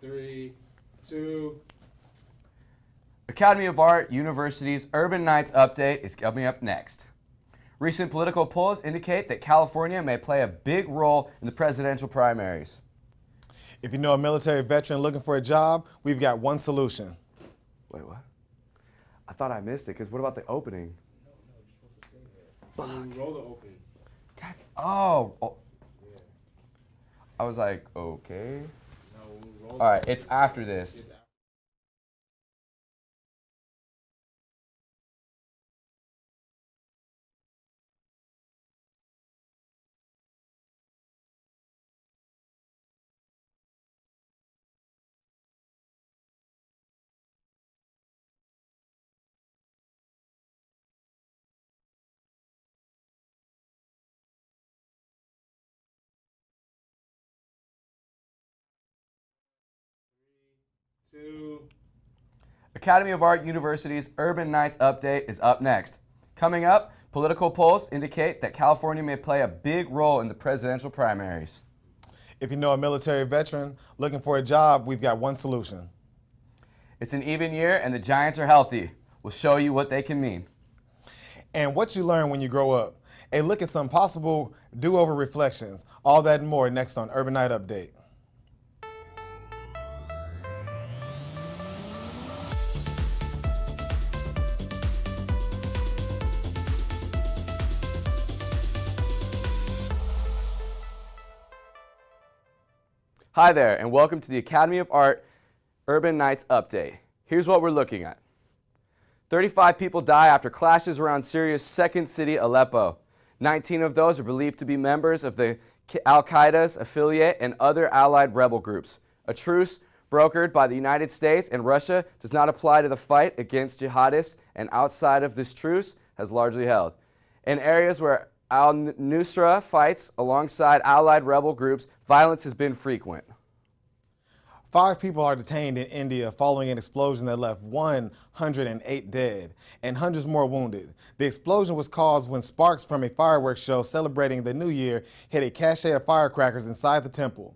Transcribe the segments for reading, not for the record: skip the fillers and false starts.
3, 2. Academy of Art University's Urban Nights update is coming up next. Recent political polls indicate that California may play a big role in the presidential primaries. If you know a military veteran looking for a job, we've got one solution. Wait, what? I thought I missed it, because what about the opening? No, you're supposed to stay there. Fuck. Roll the open. God. Oh. Yeah. I was like, okay. No, roll All right, it's after this. It's 2. Academy of Art University's Urban Nights update is up next. Coming up, political polls indicate that California may play a big role in the presidential primaries. If you know a military veteran looking for a job, we've got one solution. It's an even year and the Giants are healthy. We'll show you what they can mean. And what you learn when you grow up. A look at some possible do-over reflections. All that and more next on Urban Night Update. Hi there, and welcome to the Academy of Art Urban Nights update. Here's what we're looking at. 35 people die after clashes around Syria's second city, Aleppo. 19 of those are believed to be members of the Al-Qaeda's affiliate and other allied rebel groups. A truce brokered by the United States and Russia does not apply to the fight against jihadists, and outside of this truce has largely held. In areas where al-Nusra fights alongside allied rebel groups, violence has been frequent. 5 people are detained in India following an explosion that left 108 dead and hundreds more wounded. The explosion was caused when sparks from a fireworks show celebrating the new year hit a cache of firecrackers inside the temple.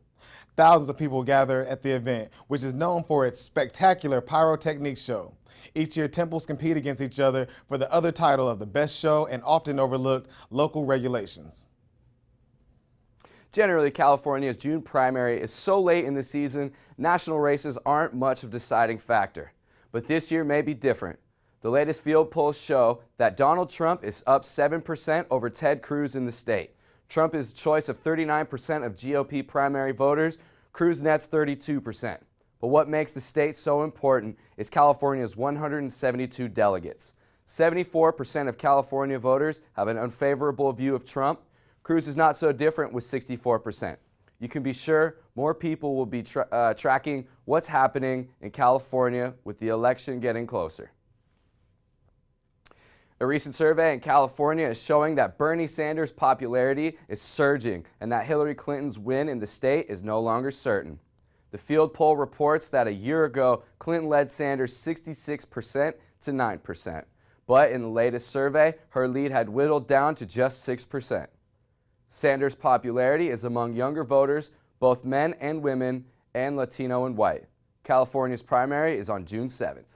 Thousands of people gather at the event, which is known for its spectacular pyrotechnics show. Each year, temples compete against each other for the other title of the best show and often overlooked local regulations. Generally, California's June primary is so late in the season, national races aren't much of a deciding factor. But this year may be different. The latest field polls show that Donald Trump is up 7% over Ted Cruz in the state. Trump is the choice of 39% of GOP primary voters. Cruz nets 32%. But what makes the state so important is California's 172 delegates. 74% of California voters have an unfavorable view of Trump. Cruz is not so different with 64%. You can be sure more people will be tracking what's happening in California with the election getting closer. A recent survey in California is showing that Bernie Sanders' popularity is surging and that Hillary Clinton's win in the state is no longer certain. The field poll reports that a year ago, Clinton led Sanders 66% to 9%. But in the latest survey, her lead had whittled down to just 6%. Sanders' popularity is among younger voters, both men and women, and Latino and white. California's primary is on June 7th.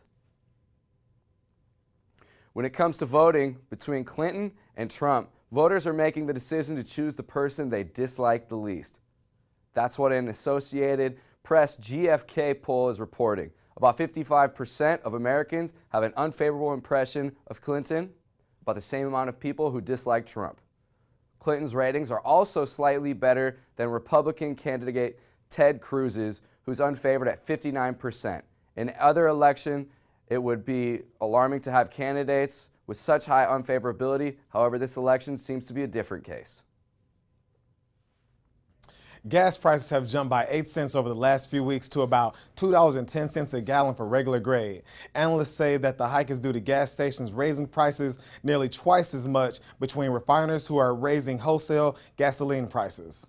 When it comes to voting between Clinton and Trump, voters are making the decision to choose the person they dislike the least. That's what an Associated Press GFK poll is reporting. About 55% of Americans have an unfavorable impression of Clinton, about the same amount of people who dislike Trump. Clinton's ratings are also slightly better than Republican candidate Ted Cruz's, who's unfavored at 59%. In other election, it would be alarming to have candidates with such high unfavorability. However, this election seems to be a different case. Gas prices have jumped by 8 cents over the last few weeks to about $2.10 a gallon for regular grade. Analysts say that the hike is due to gas stations raising prices nearly twice as much between refiners who are raising wholesale gasoline prices.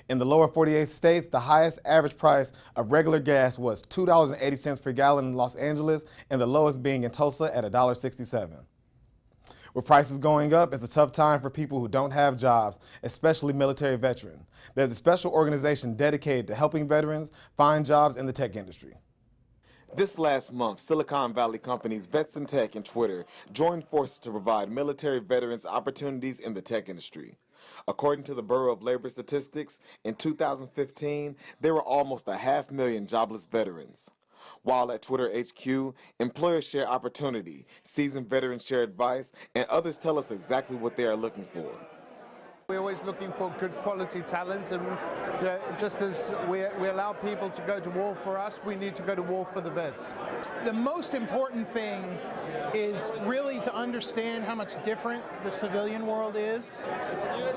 In the lower 48 states, the highest average price of regular gas was $2.80 per gallon in Los Angeles, and the lowest being in Tulsa at $1.67. With prices going up, it's a tough time for people who don't have jobs, especially military veterans. There's a special organization dedicated to helping veterans find jobs in the tech industry. This last month, Silicon Valley companies Vetson Tech and Twitter joined forces to provide military veterans opportunities in the tech industry. According to the Bureau of Labor Statistics, in 2015, there were almost 500,000 jobless veterans. While at Twitter HQ, employers share opportunity, seasoned veterans share advice, and others tell us exactly what they are looking for. We're always looking for good quality talent, and just as we allow people to go to war for us, we need to go to war for the vets. The most important thing is really to understand how much different the civilian world is,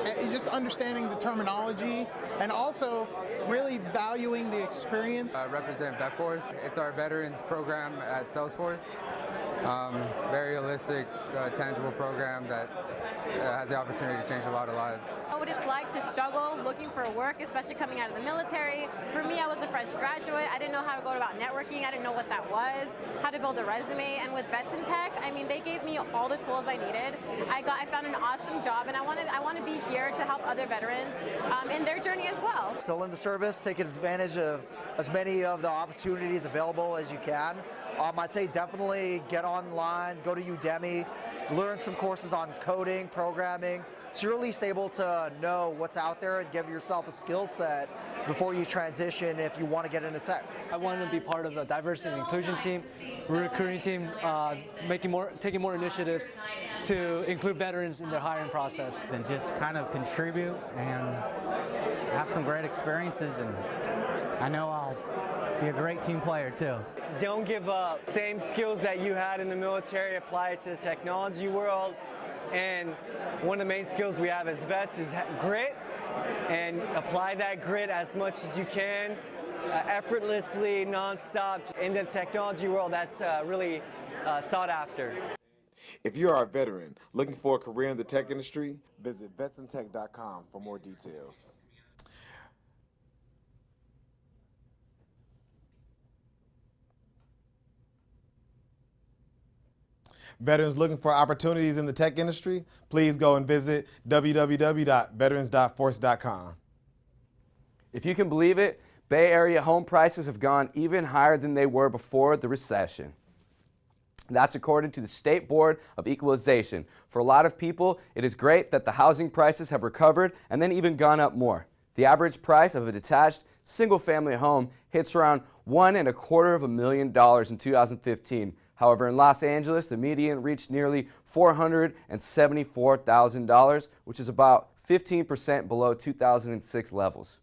and just understanding the terminology, and also really valuing the experience. I represent VetForce. It's our veterans program at Salesforce. Very holistic, tangible program that has the opportunity to change a lot of lives. What it's like to struggle looking for work, especially coming out of the military. For me, I was a fresh graduate. I didn't know how to go about networking. I didn't know what that was, how to build a resume. And with Vetson Tech, I mean, they gave me all the tools I needed. I found an awesome job, and I want to be here to help other veterans in their journey as well. Still in the service, take advantage of as many of the opportunities available as you can. I'd say definitely get online, go to Udemy, learn some courses on coding, programming, so you're at least able to know what's out there and give yourself a skill set before you transition if you want to get into tech. I want to be part of the diversity and inclusion team, recruiting team, taking more initiatives to include veterans in their hiring process. And just kind of contribute and have some great experiences, and I know I'll be a great team player too. Don't give up. Same skills that you had in the military, apply it to the technology world. And one of the main skills we have as vets is grit, and apply that grit as much as you can, effortlessly, nonstop. In the technology world, that's really sought after. If you are a veteran looking for a career in the tech industry, visit vetsontech.com for more details. Veterans looking for opportunities in the tech industry, please go and visit www.veterans.force.com. If you can believe it, Bay Area home prices have gone even higher than they were before the recession. That's according to the State Board of Equalization. For a lot of people, it is great that the housing prices have recovered and then even gone up more. The average price of a detached single-family home hits around $1.25 million in 2015. However, in Los Angeles, the median reached nearly $474,000, which is about 15% below 2006 levels.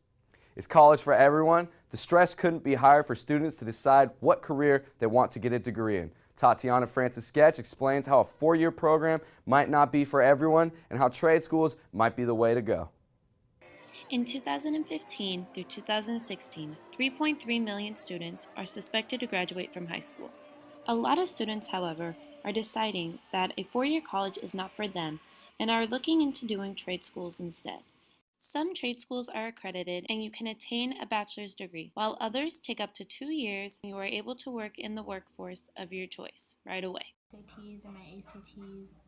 Is college for everyone? The stress couldn't be higher for students to decide what career they want to get a degree in. Tatiana Francis Sketch explains how a four-year program might not be for everyone and how trade schools might be the way to go. In 2015 through 2016, 3.3 million students are suspected to graduate from high school. A lot of students, however, are deciding that a four-year college is not for them and are looking into doing trade schools instead. Some trade schools are accredited and you can attain a bachelor's degree, while others take up to 2 years and you are able to work in the workforce of your choice right away. SATs and my ACTs,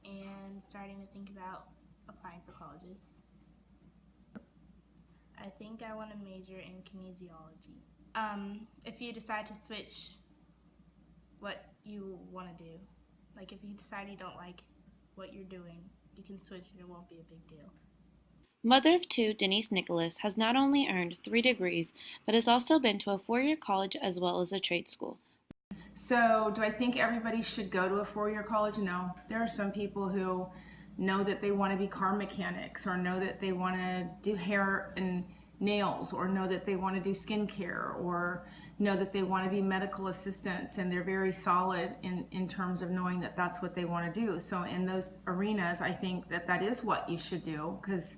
and starting to think about applying for colleges. I think I want to major in kinesiology. If you decide to switch what you want to do, like if you decide you don't like what you're doing, you can switch and it won't be a big deal. Mother of two, Denise Nicholas, has not only earned 3 degrees, but has also been to a 4-year college as well as a trade school. So, do I think everybody should go to a 4-year college? No. There are some people who know that they want to be car mechanics, or know that they want to do hair and nails, or know that they want to do skincare, or know that they want to be medical assistants, and they're very solid in terms of knowing that that's what they want to do. So in those arenas, I think that that is what you should do, because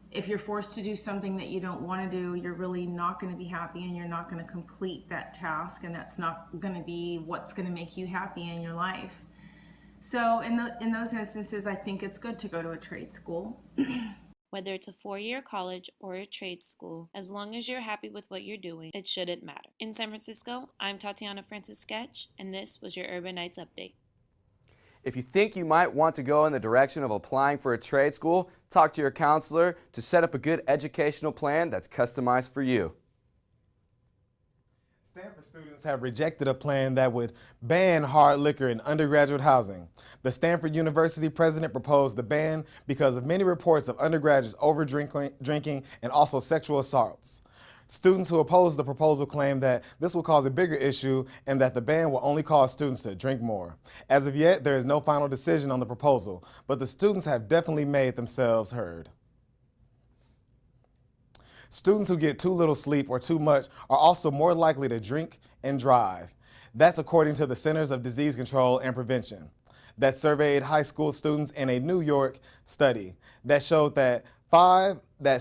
if you're forced to do something that you don't want to do, you're really not going to be happy, and you're not going to complete that task, and that's not going to be what's going to make you happy in your life. So in those instances, I think it's good to go to a trade school. Whether it's a 4-year college or a trade school, as long as you're happy with what you're doing, it shouldn't matter. In San Francisco, I'm Tatiana Francis Sketch, and this was your Urban Nights Update. If you think you might want to go in the direction of applying for a trade school, talk to your counselor to set up a good educational plan that's customized for you. Stanford students have rejected a plan that would ban hard liquor in undergraduate housing. The Stanford University president proposed the ban because of many reports of undergraduates over-drinking and also sexual assaults. Students who oppose the proposal claim that this will cause a bigger issue and that the ban will only cause students to drink more. As of yet, there is no final decision on the proposal, but the students have definitely made themselves heard. Students who get too little sleep or too much are also more likely to drink and drive. That's according to the Centers of Disease Control and Prevention that surveyed high school students in a New York study that showed that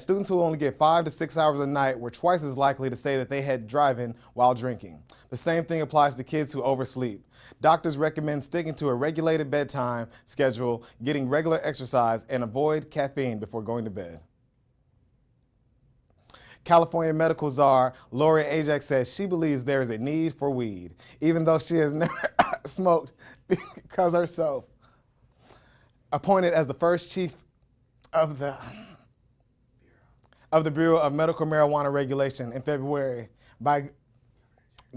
students who only get 5 to 6 hours a night were twice as likely to say that they had driven while drinking. The same thing applies to kids who oversleep. Doctors recommend sticking to a regulated bedtime schedule, getting regular exercise, and avoid caffeine before going to bed. California medical czar Lori Ajax says she believes there is a need for weed, even though she has never smoked because herself. Appointed as the first chief of the Bureau of Medical Marijuana Regulation in February by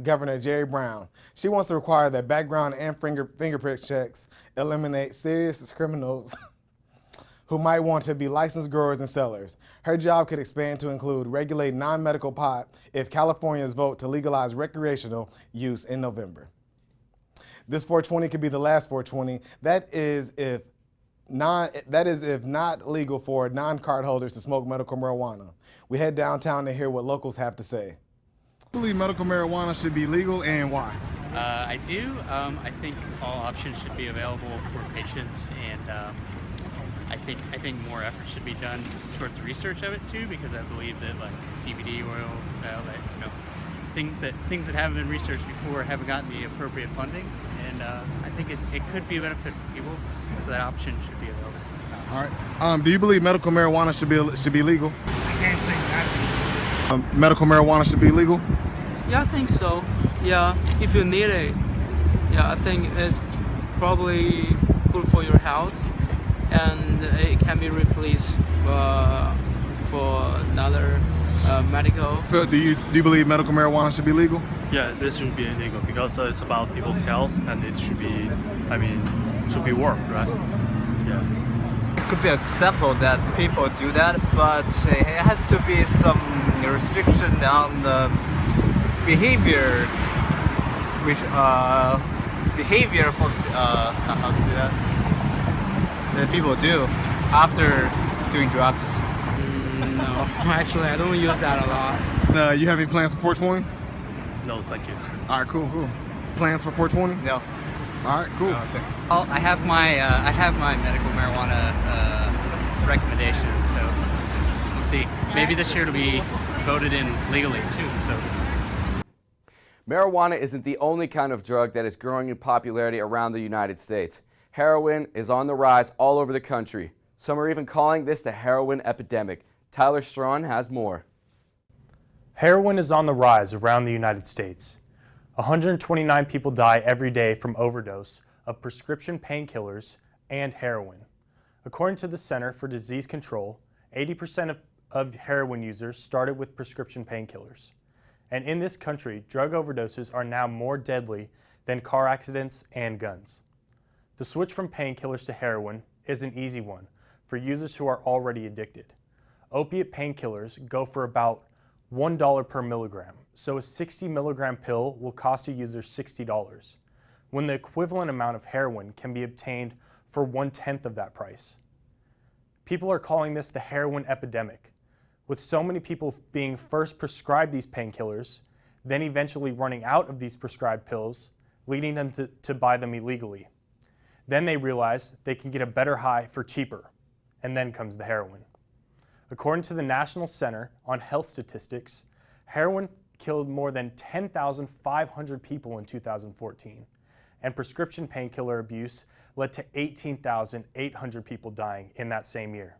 Governor Jerry Brown. She wants to require that background and fingerprint checks eliminate serious criminals who might want to be licensed growers and sellers. Her job could expand to include regulate non-medical pot if Californians vote to legalize recreational use in November. This 420 could be the last 420. That is if not legal for non-card holders to smoke medical marijuana. We head downtown to hear what locals have to say. I believe medical marijuana should be legal, and why? I do. I think all options should be available for patients, and I think more effort should be done towards research of it too, because I believe that like CBD oil, things that haven't been researched before haven't gotten the appropriate funding, and I think it could be a benefit for people, so that option should be available. All right. Do you believe medical marijuana should be legal? I can't say that. Medical marijuana should be legal? Yeah, I think so. Yeah, if you need it. Yeah, I think it's probably good for your health, and it can be replaced for another medical. Phil, do you believe medical marijuana should be legal? Yeah, this should be illegal because it's about people's health, and it should be, should be work, right? Yeah. It could be acceptable that people do that, but it has to be some restriction on the behavior, which behavior for how to do that people do after doing drugs. No, actually, I don't use that a lot. You have any plans for 420? No, thank you. All right, cool. Plans for 420? No. All right, cool. Well, I have my medical marijuana recommendation, so we'll see. Maybe this year it'll be voted in legally too. So. Marijuana isn't the only kind of drug that is growing in popularity around the United States. Heroin is on the rise all over the country. Some are even calling this the heroin epidemic. Tyler Strawn has more. Heroin is on the rise around the United States. 129 people die every day from overdose of prescription painkillers and heroin. According to the Center for Disease Control, 80% of heroin users started with prescription painkillers. And in this country, drug overdoses are now more deadly than car accidents and guns. The switch from painkillers to heroin is an easy one for users who are already addicted. Opiate painkillers go for about $1 per milligram, so a 60 milligram pill will cost a user $60, when the equivalent amount of heroin can be obtained for 1/10 of that price. People are calling this the heroin epidemic, with so many people being first prescribed these painkillers, then eventually running out of these prescribed pills, leading them to buy them illegally. Then they realize they can get a better high for cheaper, and then comes the heroin. According to the National Center on Health Statistics, heroin killed more than 10,500 people in 2014, and prescription painkiller abuse led to 18,800 people dying in that same year.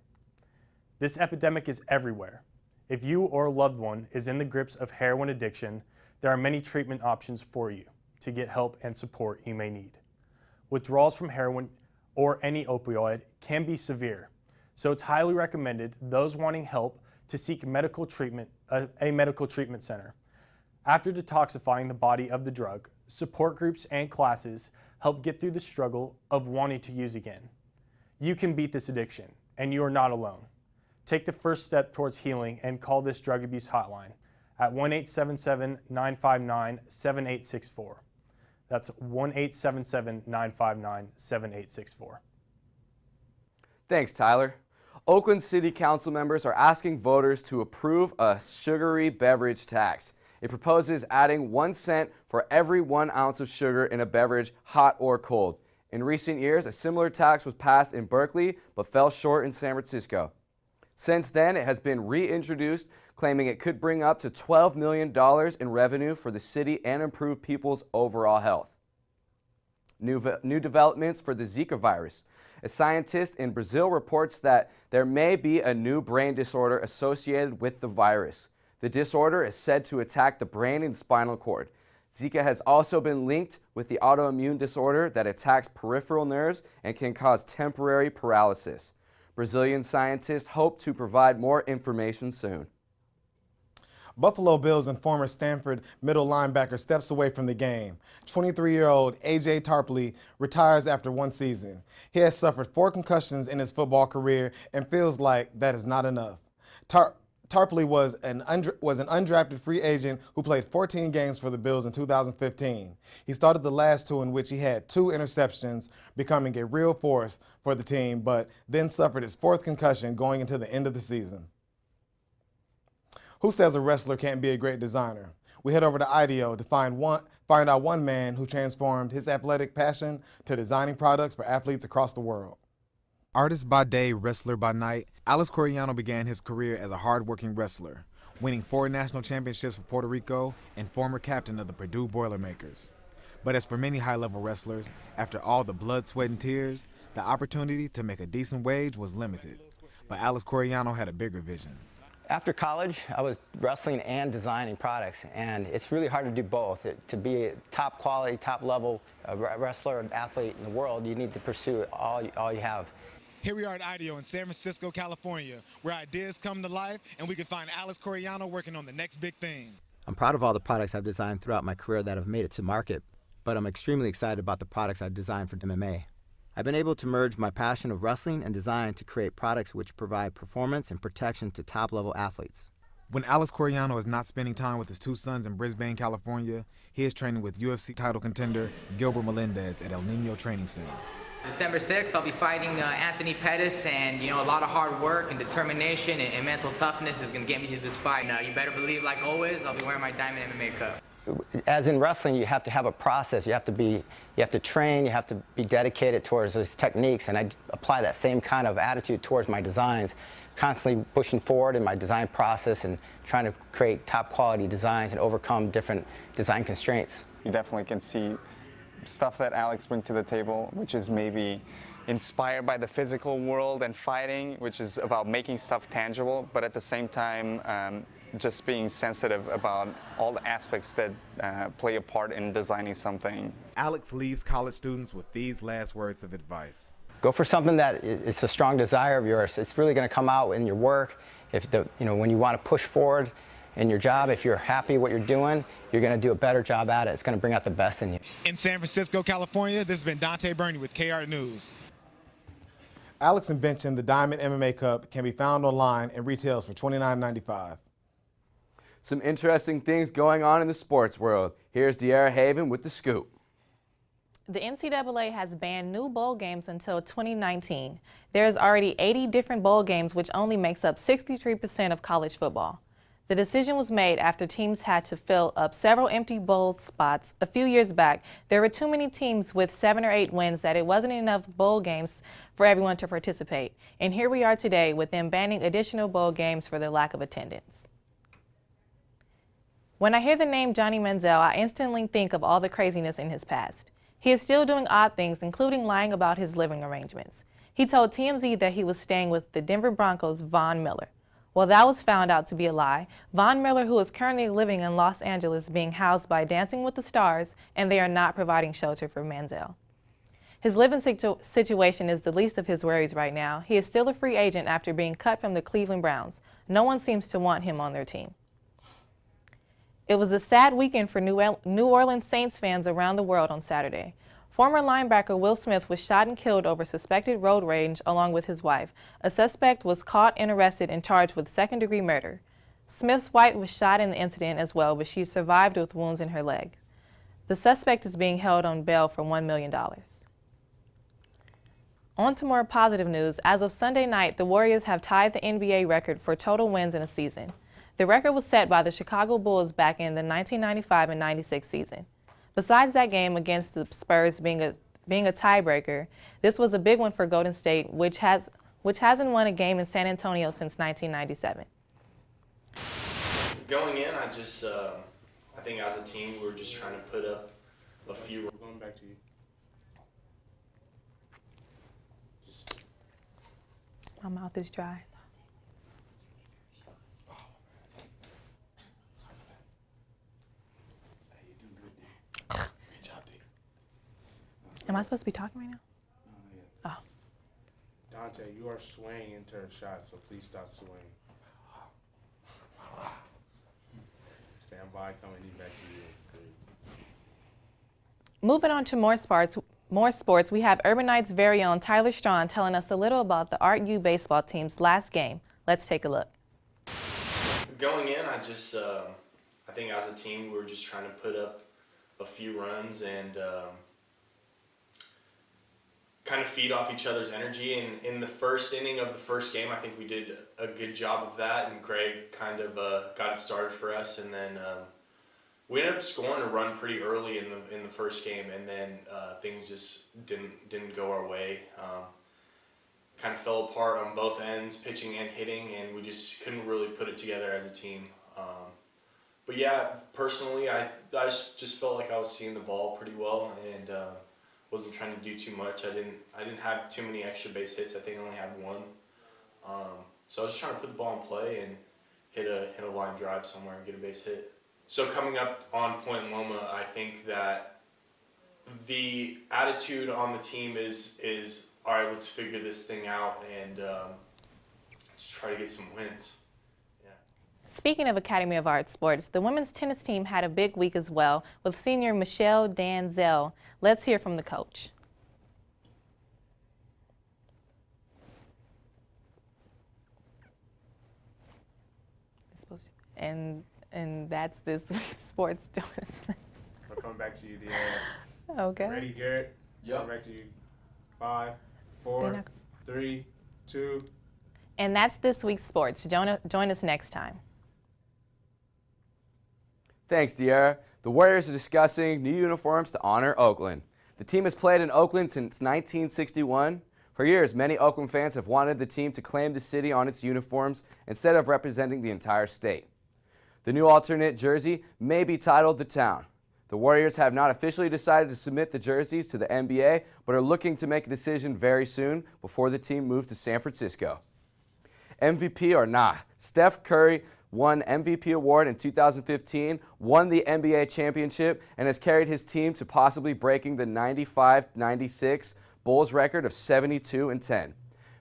This epidemic is everywhere. If you or a loved one is in the grips of heroin addiction, there are many treatment options for you to get help and support you may need. withdrawals from heroin or any opioid can be severe. So it's highly recommended those wanting help to seek medical treatment, a medical treatment center. After detoxifying the body of the drug, support groups and classes help get through the struggle of wanting to use again. You can beat this addiction, and you are not alone. Take the first step towards healing and call this drug abuse hotline at 1-877-959-7864. That's 1-877-959-7864. Thanks, Tyler. Oakland City Council members are asking voters to approve a sugary beverage tax. It proposes adding 1 cent for every 1 ounce of sugar in a beverage, hot or cold. In recent years, a similar tax was passed in Berkeley, but fell short in San Francisco. Since then, it has been reintroduced, claiming it could bring up to $12 million in revenue for the city and improve people's overall health. New developments for the Zika virus. A scientist in Brazil reports that there may be a new brain disorder associated with the virus. The disorder is said to attack the brain and spinal cord. Zika has also been linked with the autoimmune disorder that attacks peripheral nerves and can cause temporary paralysis. Brazilian scientists hope to provide more information soon. Buffalo Bills and former Stanford middle linebacker steps away from the game. 23-year-old A.J. Tarpley retires after 1 season. He has suffered 4 concussions in his football career and feels like that is not enough. Tarpley was an undrafted free agent who played 14 games for the Bills in 2015. He started the last 2 in which he had 2 interceptions, becoming a real force for the team, but then suffered his 4th concussion going into the end of the season. Who says a wrestler can't be a great designer? We head over to IDEO to find out one man who transformed his athletic passion to designing products for athletes across the world. Artist by day, wrestler by night, Alex Coriano began his career as a hard-working wrestler, winning 4 national championships for Puerto Rico and former captain of the Purdue Boilermakers. But as for many high-level wrestlers, after all the blood, sweat, and tears, the opportunity to make a decent wage was limited. But Alex Coriano had a bigger vision. After college, I was wrestling and designing products, and it's really hard to do both. To be a top quality, top level wrestler and athlete in the world, you need to pursue all you have. Here we are at IDEO in San Francisco, California, where ideas come to life and we can find Alex Coriano working on the next big thing. I'm proud of all the products I've designed throughout my career that have made it to market, but I'm extremely excited about the products I've designed for MMA. I've been able to merge my passion of wrestling and design to create products which provide performance and protection to top-level athletes. When Alex Coriano is not spending time with his 2 sons in Brisbane, California, he is training with UFC title contender Gilbert Melendez at El Nino Training Center. December 6th, I'll be fighting Anthony Pettis, and a lot of hard work and determination and mental toughness is going to get me to this fight. Now, you better believe, like always, I'll be wearing my Diamond MMA cup. As in wrestling, you have to have a process. You have to train. You have to be dedicated towards those techniques, and I apply that same kind of attitude towards my designs, constantly pushing forward in my design process and trying to create top quality designs and overcome different design constraints. You definitely can see stuff that Alex brings to the table, which is maybe inspired by the physical world and fighting, which is about making stuff tangible, but at the same time, just being sensitive about all the aspects that play a part in designing something. Alex leaves college students with these last words of advice. Go for something that is a strong desire of yours. It's really going to come out in your work. When you want to push forward in your job, if you're happy what you're doing, you're going to do a better job at it. It's going to bring out the best in you. In San Francisco, California, this has been Dante Burney with KR News. Alex invention, the Diamond MMA Cup, can be found online and retails for $29.95. Some interesting things going on in the sports world. Here's De'Ara Haven with the scoop. The NCAA has banned new bowl games until 2019. There's already 80 different bowl games, which only makes up 63% of college football. The decision was made after teams had to fill up several empty bowl spots. A few years back, there were too many teams with 7 or 8 wins that it wasn't enough bowl games for everyone to participate. And here we are today with them banning additional bowl games for the lack of attendance. When I hear the name Johnny Manziel, I instantly think of all the craziness in his past. He is still doing odd things, including lying about his living arrangements. He told TMZ that he was staying with the Denver Broncos' Von Miller. Well, that was found out to be a lie. Von Miller, who is currently living in Los Angeles, being housed by Dancing with the Stars, and they are not providing shelter for Manziel. His living situation is the least of his worries right now. He is still a free agent after being cut from the Cleveland Browns. No one seems to want him on their team. It was a sad weekend for New Orleans Saints fans around the world on Saturday. Former linebacker Will Smith was shot and killed over suspected road rage along with his wife. A suspect was caught and arrested and charged with second-degree murder. Smith's wife was shot in the incident as well, but she survived with wounds in her leg. The suspect is being held on bail for $1 million. On to more positive news. As of Sunday night, the Warriors have tied the NBA record for total wins in a season. The record was set by the Chicago Bulls back in the 1995 and 96 season. Besides that game against the Spurs being a tiebreaker, this was a big one for Golden State, which hasn't won a game in San Antonio since 1997. Going in, I think as a team, we were just trying to put up a few. Going back to you. My mouth is dry. Am I supposed to be talking right now? Oh. Dante, you are swaying into her shot, so please stop swaying. Stand by, coming back to you. Moving on to more sports, we have Urban Knights' very own Tyler Strawn telling us a little about the Art U baseball team's last game. Let's take a look. Going in, I think as a team, we were just trying to put up a few runs and kind of feed off each other's energy. And in the first inning of the first game, I think we did a good job of that, and Greg kind of got it started for us. And then we ended up scoring a run pretty early in the first game, and then things just didn't go our way. Kind of fell apart on both ends, pitching and hitting, and we just couldn't really put it together as a team. But yeah, personally, I just felt like I was seeing the ball pretty well, and wasn't trying to do too much. I didn't have too many extra base hits. I think I only had one. So I was just trying to put the ball in play and hit a line drive somewhere and get a base hit. So coming up on Point Loma, I think that the attitude on the team is all right, let's figure this thing out and let's try to get some wins. Speaking of Academy of Arts sports, the women's tennis team had a big week as well with senior Michelle Danzel. Let's hear from the coach. And that's this sports journalist. I'll come back to you, Deanna. Okay. Ready, Garrett? Yep. Come back to you. 5, 4, 3, 2. And that's this week's sports. Join us next time. Thanks, De'Ara. The Warriors are discussing new uniforms to honor Oakland. The team has played in Oakland since 1961. For years, many Oakland fans have wanted the team to claim the city on its uniforms instead of representing the entire state. The new alternate jersey may be titled The Town. The Warriors have not officially decided to submit the jerseys to the NBA, but are looking to make a decision very soon before the team moves to San Francisco. MVP or not, Steph Curry won MVP award in 2015, won the NBA championship, and has carried his team to possibly breaking the 95-96 Bulls record of 72-10.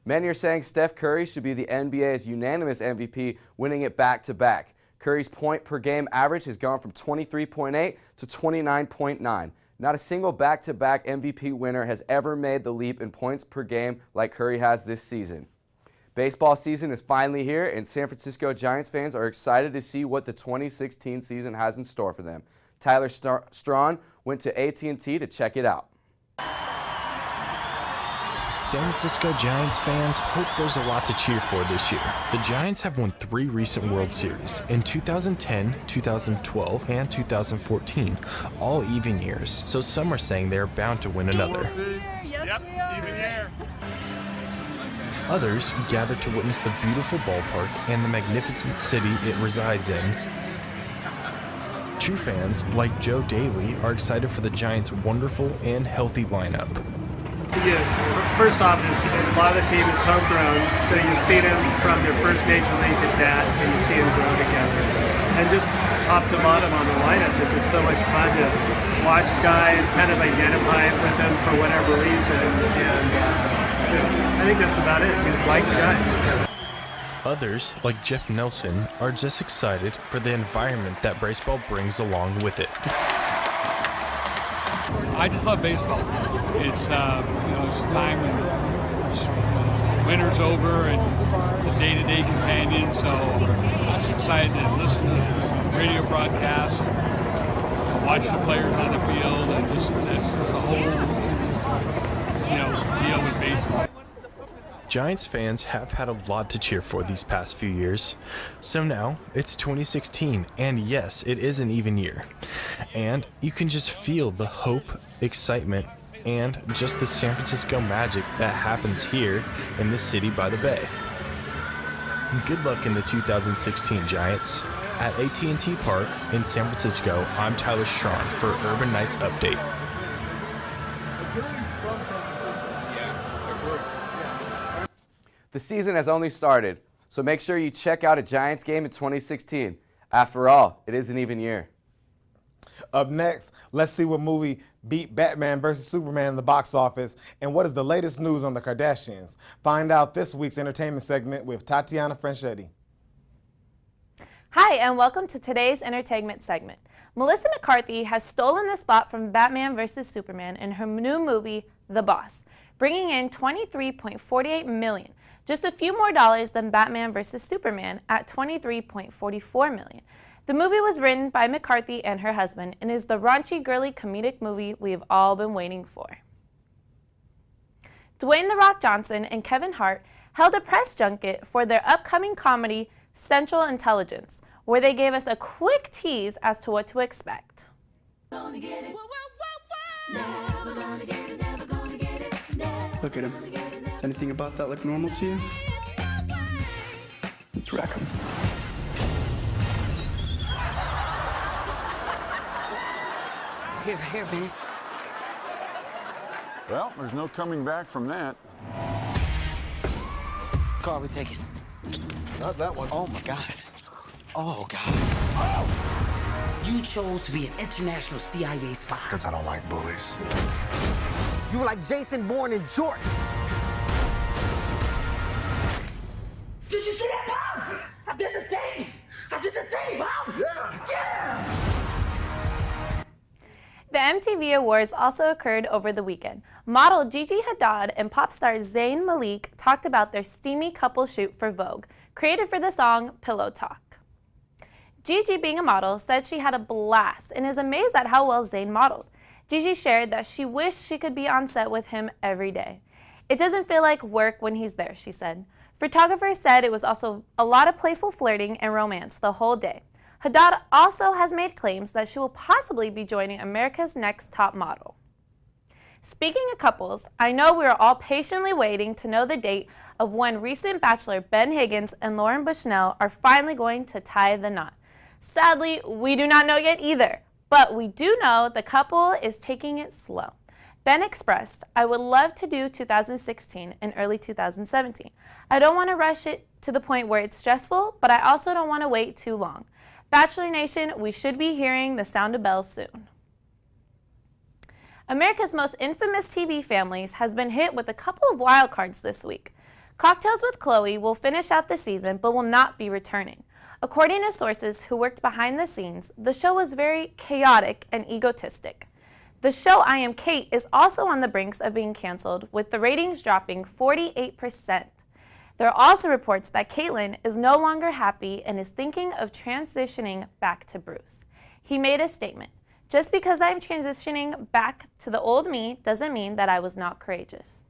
Many are saying Steph Curry should be the NBA's unanimous MVP, winning it back-to-back. Curry's point-per-game average has gone from 23.8 to 29.9. Not a single back-to-back MVP winner has ever made the leap in points per game like Curry has this season. Baseball season is finally here, and San Francisco Giants fans are excited to see what the 2016 season has in store for them. Tyler Strawn went to AT&T to check it out. San Francisco Giants fans hope there's a lot to cheer for this year. The Giants have won 3 recent World Series in 2010, 2012, and 2014, all even years, so some are saying they're bound to win another. Yep, even year. Others gather to witness the beautiful ballpark and the magnificent city it resides in. True fans, like Joe Daly, are excited for the Giants' wonderful and healthy lineup. Yeah, first off, a lot of the team is homegrown, so you've seen them from their first major league at that, and you see them grow together. and just top to bottom on the lineup. It's just so much fun to watch guys kind of identify with them for whatever reason, and I think that's about it. Just like the guys. Others, like Jeff Nelson, are just excited for the environment that baseball brings along with it. I just love baseball. It's it's a time when winter's over and it's a day-to-day companion. So I'm just excited to listen to the radio broadcasts and watch the players on the field, and that's the whole deal with baseball. Giants fans have had a lot to cheer for these past few years. So now it's 2016, and yes, it is an even year. And you can just feel the hope, excitement, and just the San Francisco magic that happens here in the city by the bay. Good luck in the 2016 Giants. At AT&T Park in San Francisco, I'm Tyler Strawn for Urban Knights Update. The season has only started, so make sure you check out a Giants game in 2016. After all, it is an even year. Up next, let's see what movie beat Batman vs. Superman in the box office and what is the latest news on the Kardashians. Find out this week's entertainment segment with Tatiana Franchetti. Hi, and welcome to today's entertainment segment. Melissa McCarthy has stolen the spot from Batman vs. Superman in her new movie, The Boss, bringing in $23.48 million. Just a few more dollars than Batman vs. Superman at $23.44 million. The movie was written by McCarthy and her husband and is the raunchy, girly, comedic movie we have all been waiting for. Dwayne "The Rock" Johnson and Kevin Hart held a press junket for their upcoming comedy, Central Intelligence, where they gave us a quick tease as to what to expect. Look at him. Does anything about that look normal to you? Let's wreck him. Here, Benny. Well, there's no coming back from that. Car are we taking? Not that one. Oh, my God. Oh, God. Oh! You chose to be an international CIA spy. Because I don't like bullies. You were like Jason Bourne in Jorts. Did you see that, Mom? I did the thing! Mom! Yeah! The MTV Awards also occurred over the weekend. Model Gigi Hadid and pop star Zayn Malik talked about their steamy couple shoot for Vogue, created for the song Pillow Talk. Gigi, being a model, said she had a blast and is amazed at how well Zayn modeled. Gigi shared that she wished she could be on set with him every day. It doesn't feel like work when he's there, she said. Photographers said it was also a lot of playful flirting and romance the whole day. Hadid also has made claims that she will possibly be joining America's Next Top Model. Speaking of couples, I know we are all patiently waiting to know the date of when recent Bachelor Ben Higgins and Lauren Bushnell are finally going to tie the knot. Sadly, we do not know yet either, but we do know the couple is taking it slow. Ben expressed, "I would love to do 2016 and early 2017. I don't want to rush it to the point where it's stressful, but I also don't want to wait too long. Bachelor Nation, we should be hearing the sound of bells soon." America's most infamous TV families has been hit with a couple of wild cards this week. Cocktails with Khloe will finish out the season but will not be returning. According to sources who worked behind the scenes, the show was very chaotic and egotistic. The show I Am Kate is also on the brinks of being canceled, with the ratings dropping 48%. There are also reports that Caitlyn is no longer happy and is thinking of transitioning back to Bruce. He made a statement, "Just because I'm transitioning back to the old me doesn't mean that I was not courageous."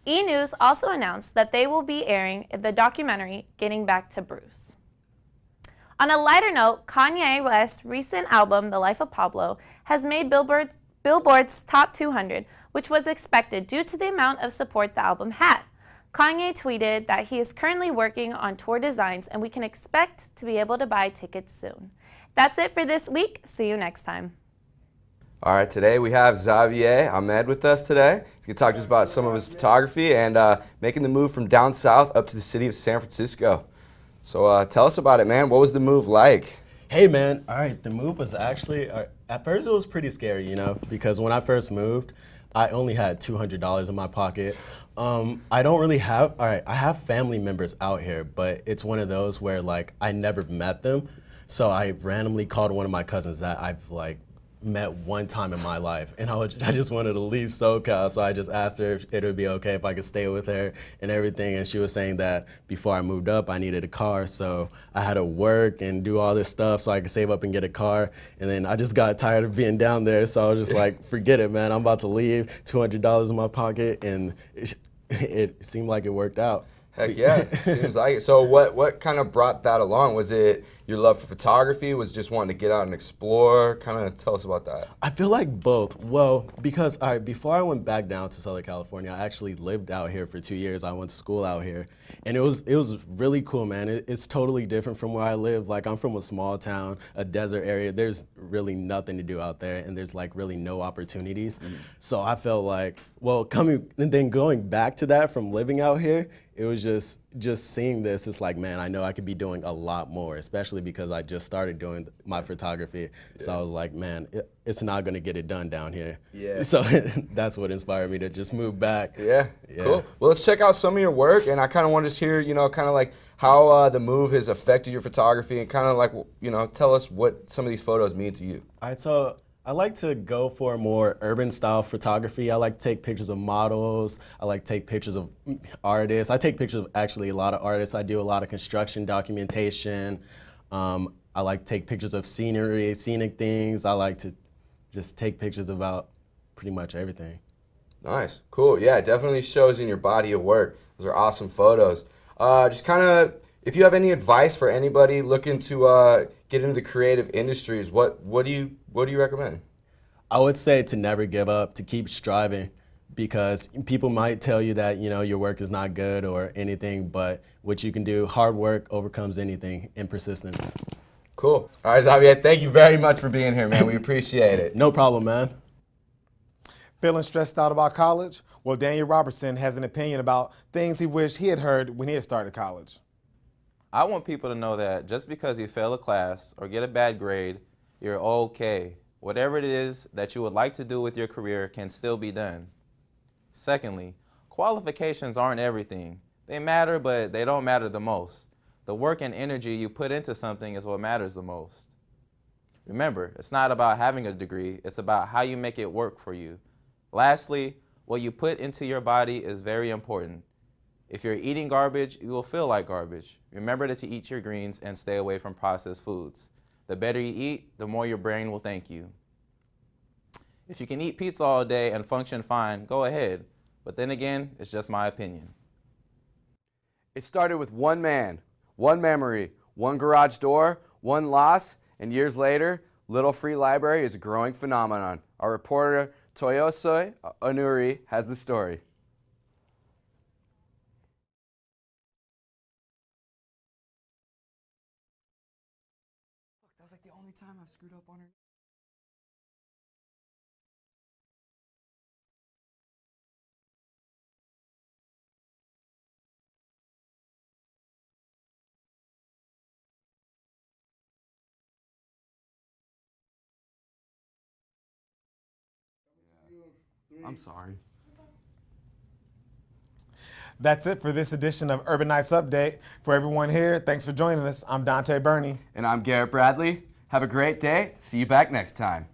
E! News also announced that they will be airing the documentary Getting Back to Bruce. On a lighter note, Kanye West's recent album, The Life of Pablo, has made Billboard's Top 200, which was expected due to the amount of support the album had. Kanye tweeted that he is currently working on tour designs and we can expect to be able to buy tickets soon. That's it for this week. See you next time. All right, today we have Xavier Ahmed with us today. He's going to talk to us about some of his photography and making the move from down south up to the city of San Francisco. So tell us about it, man. What was the move like? Hey man, all right, the move was actually, at first it was pretty scary, you know, because when I first moved, I only had $200 in my pocket. I don't really have, I have family members out here, but it's one of those where like I never met them. So I randomly called one of my cousins that I've like met one time in my life, and I just wanted to leave SoCal, so I just asked her if it would be okay if I could stay with her and everything, and she was saying that before I moved up, I needed a car, so I had to work and do all this stuff so I could save up and get a car, and then I just got tired of being down there, so I was just like, forget it, man, I'm about to leave, $200 in my pocket, and it seemed like it worked out. Heck yeah, seems like it. So what kind of brought that along? Was it your love for photography? Was it just wanting to get out and explore? Kind of tell us about that. I feel like both. Well, because before I went back down to Southern California, I actually lived out here for 2 years. I went to school out here, and it was really cool, man. It's totally different from where I live. Like, I'm from a small town, a desert area. There's really nothing to do out there, and there's like really no opportunities. So I felt like, well, coming and then going back to that from living out here, it was just seeing this, it's like, man, I know I could be doing a lot more, especially because I just started doing my photography. Yeah. So I was like, man, it's not gonna get it done down here. Yeah. So that's what inspired me to just move back. Yeah, cool. Well, let's check out some of your work, and I kind of want to hear, kind of like how the move has affected your photography, and kind of like, tell us what some of these photos mean to you. All right, so I like to go for more urban style photography. I like to take pictures of models. I like to take pictures of artists. I take pictures of actually a lot of artists. I do a lot of construction documentation. I like to take pictures of scenery, scenic things. I like to just take pictures about pretty much everything. Nice, cool. Yeah, it definitely shows in your body of work. Those are awesome photos. Just kind of, if you have any advice for anybody looking to get into the creative industries, what do you recommend? I would say to never give up, to keep striving, because people might tell you that your work is not good or anything, but what you can do, hard work overcomes anything, and persistence. Cool. All right, Xavier, thank you very much for being here, man. We appreciate it. No problem, man. Feeling stressed out about college? Well, Daniel Robertson has an opinion about things he wished he had heard when he had started college. I want people to know that just because you fail a class or get a bad grade, you're okay. Whatever it is that you would like to do with your career can still be done. Secondly, qualifications aren't everything. They matter, but they don't matter the most. The work and energy you put into something is what matters the most. Remember, it's not about having a degree, it's about how you make it work for you. Lastly, what you put into your body is very important. If you're eating garbage, you will feel like garbage. Remember to eat your greens and stay away from processed foods. The better you eat, the more your brain will thank you. If you can eat pizza all day and function fine, go ahead. But then again, it's just my opinion. It started with one man, one memory, one garage door, one loss, and years later, Little Free Library is a growing phenomenon. Our reporter, Toyosi Onuri, has the story. That was like the only time I've screwed up on her. I'm sorry. That's it for this edition of Urban Nights Update. For everyone here, thanks for joining us. I'm Dante Burney. And I'm Garrett Bradley. Have a great day. See you back next time.